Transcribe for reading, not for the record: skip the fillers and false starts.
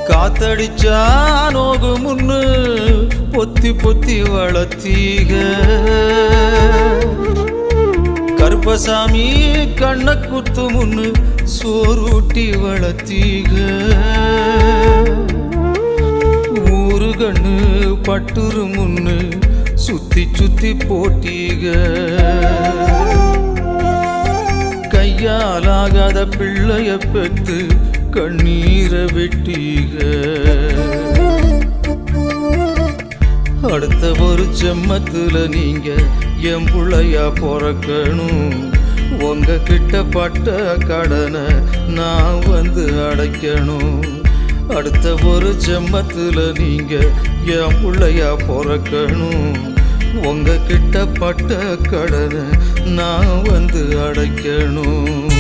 காத்தடிச்சா நோகு முன்னு பொத்தி பொத்தி வளர்த்தீக கருப்பசாமி கண்ண குத்து முன்னு சோறுட்டி வளர்த்தீக ஊரு கண்ணு பட்டுரு முன்னு சுத்தி சுத்தி போட்டீக கையாலாகாத பிள்ளைய பெத்து கண்ணீரை வெட்டீக அடுத்த ஒரு ஜென்மத்துல நீங்க என் புள்ளையா பிறக்கணும் உங்க கிட்ட பட்ட கடனை நான் வந்து அடைக்கணும் அடுத்த ஒரு ஜென்மத்துல நீங்க என் புள்ளையா பிறக்கணும் உங்க கிட்ட பட்ட கடனை நான் வந்து அடைக்கணும்